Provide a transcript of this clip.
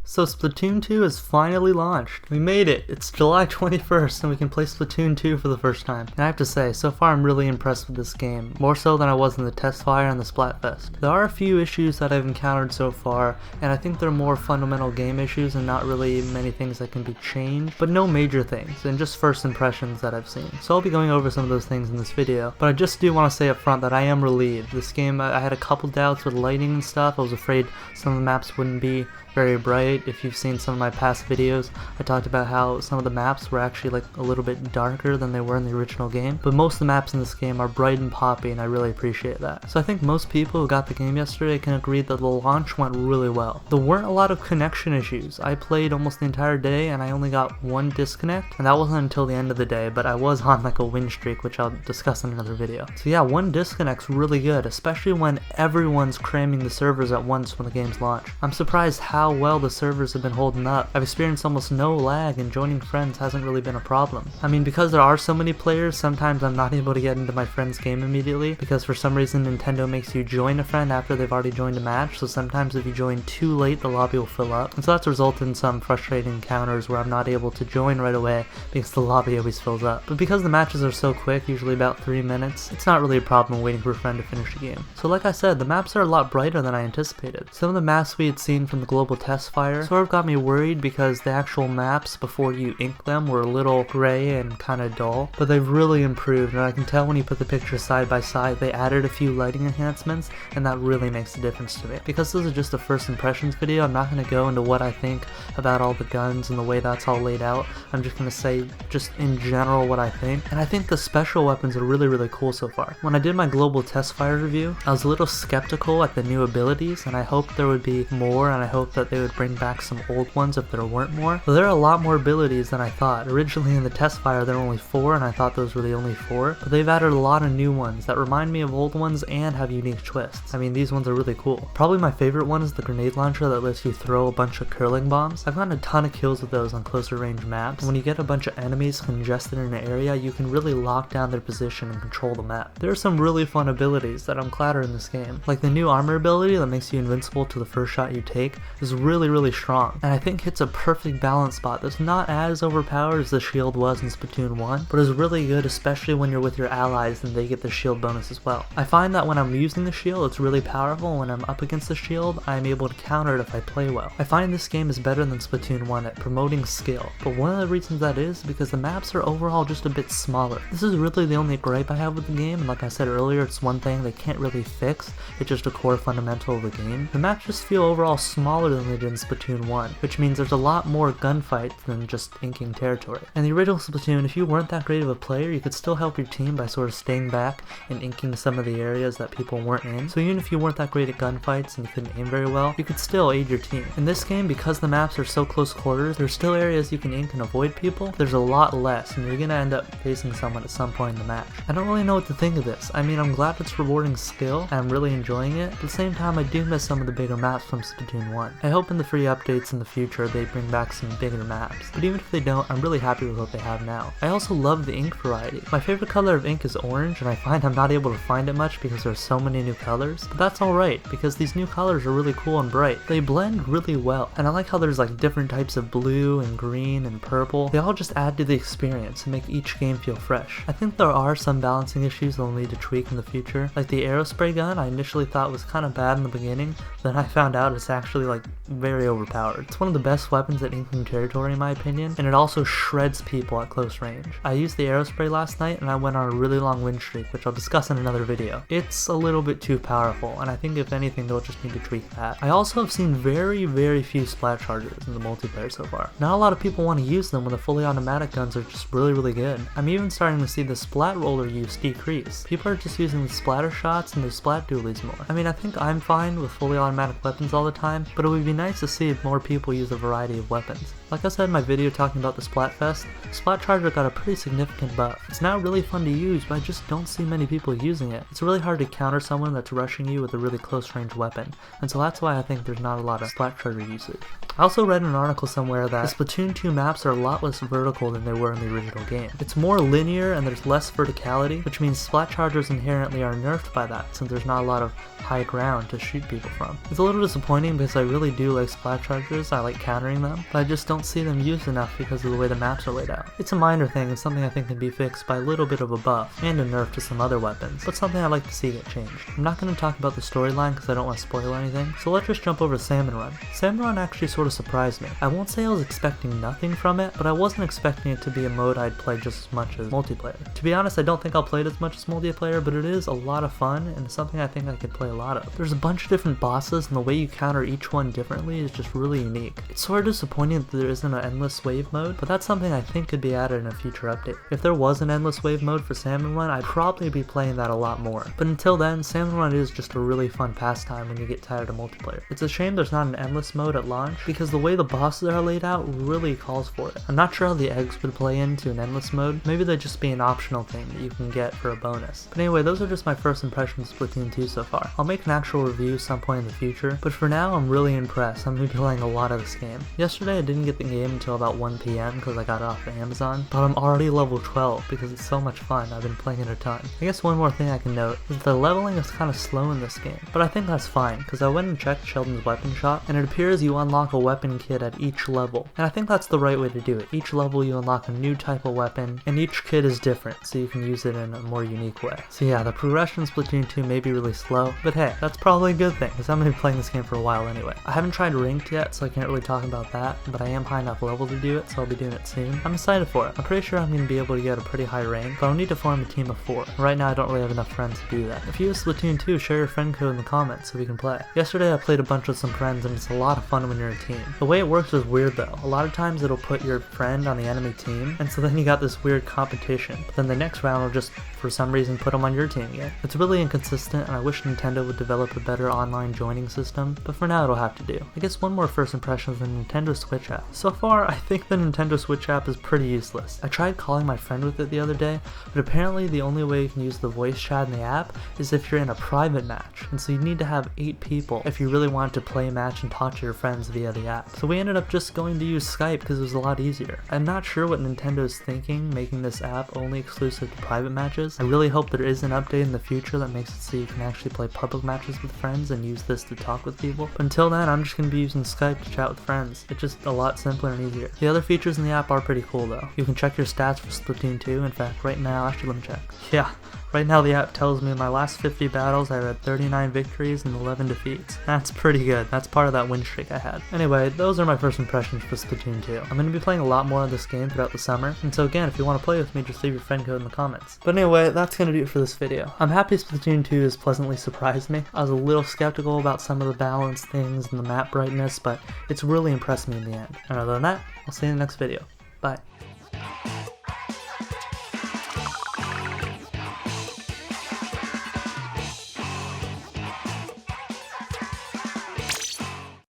So Splatoon 2 is finally launched. We made it! It's July 21st and we can play Splatoon 2 for the first time. And I have to say, so far I'm really impressed with this game, more so than I was in the test fire and the Splatfest. There are a few issues that I've encountered so far, and I think they're more fundamental game issues and not really many things that can be changed, but no major things, and just first impressions that I've seen. So I'll be going over some of those things in this video, but I just do want to say up front that I am relieved. This game, I had a couple doubts with lighting and stuff. I was afraid some of the maps wouldn't be very bright. If you've seen some of my past videos, I talked about how some of the maps were actually like a little bit darker than they were in the original game, but most of the maps in this game are bright and poppy, and I really appreciate that. So I think most people who got the game yesterday can agree that the launch went really well. There weren't a lot of connection issues. I played almost the entire day and I only got one disconnect, and that wasn't until the end of the day, but I was on like a win streak, which I'll discuss in another video. So yeah, one disconnect's really good, especially when everyone's cramming the servers at once when the game's launch. I'm surprised how well the servers have been holding up. I've experienced almost no lag, and joining friends hasn't really been a problem. I mean, because there are so many players, sometimes I'm not able to get into my friend's game immediately, because for some reason Nintendo makes you join a friend after they've already joined a match, so sometimes if you join too late the lobby will fill up, and so that's resulted in some frustrating encounters where I'm not able to join right away because the lobby always fills up. But because the matches are so quick, usually about 3 minutes, it's not really a problem waiting for a friend to finish the game. So like I said, the maps are a lot brighter than I anticipated. Some of the maps we had seen from the global test fire sort of got me worried because the actual maps before you ink them were a little gray and kind of dull, but they've really improved, and I can tell when you put the pictures side by side they added a few lighting enhancements, and that really makes a difference to me. Because this is just a first impressions video, I'm not going to go into what I think about all the guns and the way that's all laid out. I'm just going to say just in general what I think, and I think the special weapons are really cool so far. When I did my global test fire review, I was a little skeptical at the new abilities, and I hoped there would be more, and I hoped that they would bring back some old ones if there weren't more. But there are a lot more abilities than I thought. Originally in the test fire there were only 4, and I thought those were the only 4, but they've added a lot of new ones that remind me of old ones and have unique twists. I mean, these ones are really cool. Probably my favorite one is the grenade launcher that lets you throw a bunch of curling bombs. I've gotten a ton of kills with those on closer range maps. When you get a bunch of enemies congested in an area, you can really lock down their position and control the map. There are some really fun abilities that I'm glad are in this game. Like the new armor ability that makes you invincible to the first shot you take is really strong, and I think hits a perfect balance spot that's not as overpowered as the shield was in Splatoon 1, but is really good, especially when you're with your allies and they get the shield bonus as well. I find that when I'm using the shield it's really powerful. When I'm up against the shield I'm able to counter it if I play well. I find this game is better than Splatoon 1 at promoting skill, but one of the reasons that is because the maps are overall just a bit smaller. This is really the only gripe I have with the game, and like I said earlier, it's one thing they can't really fix, it's just a core fundamental of the game. The maps just feel overall smaller than they did in Splatoon 1, which means there's a lot more gunfights than just inking territory. In the original Splatoon, if you weren't that great of a player, you could still help your team by sort of staying back and inking some of the areas that people weren't in. So even if you weren't that great at gunfights and you couldn't aim very well, you could still aid your team. In this game, because the maps are so close quarters, there's still areas you can ink and avoid people. There's a lot less, and you're gonna end up facing someone at some point in the match. I don't really know what to think of this. I mean, I'm glad it's rewarding skill, and I'm really enjoying it, but at the same time I do miss some of the bigger maps from Splatoon 1. I hope in the free updates in the future they bring back some bigger maps, but even if they don't, I'm really happy with what they have now. I also love the ink variety. My favorite color of ink is orange, and I find I'm not able to find it much because there's so many new colors, but that's alright because these new colors are really cool and bright. They blend really well, and I like how there's like different types of blue and green and purple. They all just add to the experience and make each game feel fresh. I think there are some balancing issues they'll need to tweak in the future. Like the aerospray gun I initially thought was kind of bad in the beginning, then I found out it's actually like very overpowered. It's one of the best weapons at inking territory in my opinion, and it also shreds people at close range. I used the aerospray last night and I went on a really long win streak, which I'll discuss in another video. It's a little bit too powerful, and I think if anything they'll just need to tweak that. I also have seen very few splat chargers in the multiplayer so far. Not a lot of people want to use them when the fully automatic guns are just really good. I'm even starting to see the splat roller use decrease. People are just using the splatter shots and the splat dualies more. I mean, I think I'm fine with fully automatic weapons all the time, but it would be nice to see more people use a variety of weapons. Like I said in my video talking about the Splatfest, Splat Charger got a pretty significant buff. It's now really fun to use, but I just don't see many people using it. It's really hard to counter someone that's rushing you with a really close range weapon, and so that's why I think there's not a lot of Splat Charger usage. I also read in an article somewhere that the Splatoon 2 maps are a lot less vertical than they were in the original game. It's more linear and there's less verticality, which means Splat Chargers inherently are nerfed by that, since there's not a lot of high ground to shoot people from. It's a little disappointing because I really do like Splat Chargers, I like countering them, but I just don't see them used enough because of the way the maps are laid out. It's a minor thing and something I think can be fixed by a little bit of a buff and a nerf to some other weapons, but something I'd like to see get changed. I'm not going to talk about the storyline because I don't want to spoil anything, so let's just jump over to Salmon Run. Salmon Run actually sort of surprised me. I won't say I was expecting nothing from it, but I wasn't expecting it to be a mode I'd play just as much as multiplayer. To be honest, I don't think I'll play it as much as multiplayer, but it is a lot of fun and it's something I think I could play a lot of. There's a bunch of different bosses and the way you counter each one differently is just really unique. It's sort of disappointing that there isn't an endless wave mode, but that's something I think could be added in a future update. If there was an endless wave mode for Salmon Run, I'd probably be playing that a lot more. But until then, Salmon Run is just a really fun pastime when you get tired of multiplayer. It's a shame there's not an endless mode at launch because the way the bosses are laid out really calls for it. I'm not sure how the eggs would play into an endless mode. Maybe they'd just be an optional thing that you can get for a bonus. But anyway, those are just my first impressions of Splatoon 2 so far. I'll make an actual review some point in the future, but for now I'm really impressed. I'm going to be playing a lot of this game. Yesterday I didn't get the game until about 1 PM because I got it off of Amazon, but I'm already level 12 because it's so much fun. I've been playing it a ton. I guess one more thing I can note is the leveling is kind of slow in this game, but I think that's fine because I went and checked Sheldon's weapon shop and it appears you unlock a weapon kit at each level, and I think that's the right way to do it. Each level you unlock a new type of weapon and each kit is different so you can use it in a more unique way. So yeah, the progression in Splatoon 2 may be really slow, but hey, that's probably a good thing because I'm going to be playing this game for a while anyway. I haven't tried ranked yet so I can't really talk about that, but I am high enough level to do it so I'll be doing it soon. I'm excited for it. I'm pretty sure I'm going to be able to get a pretty high rank, but I'll need to form a team of 4. Right now I don't really have enough friends to do that. If you use Splatoon 2, share your friend code in the comments so we can play. Yesterday I played a bunch with some friends and it's a lot of fun when you're a team. The way it works is weird though. A lot of times it'll put your friend on the enemy team, and so then you got this weird competition, but then the next round will just for some reason put them on your team again. It's really inconsistent and I wish Nintendo would develop a better online joining system, but for now it'll have to do. I guess one more first impression of the Nintendo Switch app. So far I think the Nintendo Switch app is pretty useless. I tried calling my friend with it the other day, but apparently the only way you can use the voice chat in the app is if you're in a private match, and so you need to have 8 people if you really want to play a match and talk to your friends via the app. So we ended up just going to use Skype because it was a lot easier. I'm not sure what Nintendo's thinking making this app only exclusive to private matches. I really hope there is an update in the future that makes it so you can actually play public matches with friends and use this to talk with people. But until then, I'm just going to be using Skype to chat with friends. It's just a lot simpler and easier. The other features in the app are pretty cool though. You can check your stats for Splatoon 2. In fact, right now, actually let me check. Yeah. Right now the app tells me in my last 50 battles I had 39 victories and 11 defeats. That's pretty good. That's part of that win streak I had. Anyway, those are my first impressions for Splatoon 2. I'm going to be playing a lot more of this game throughout the summer, and so again, if you want to play with me, just leave your friend code in the comments. But anyway, that's going to do it for this video. I'm happy Splatoon 2 has pleasantly surprised me. I was a little skeptical about some of the balance things and the map brightness, but it's really impressed me in the end. And other than that, I'll see you in the next video. Bye.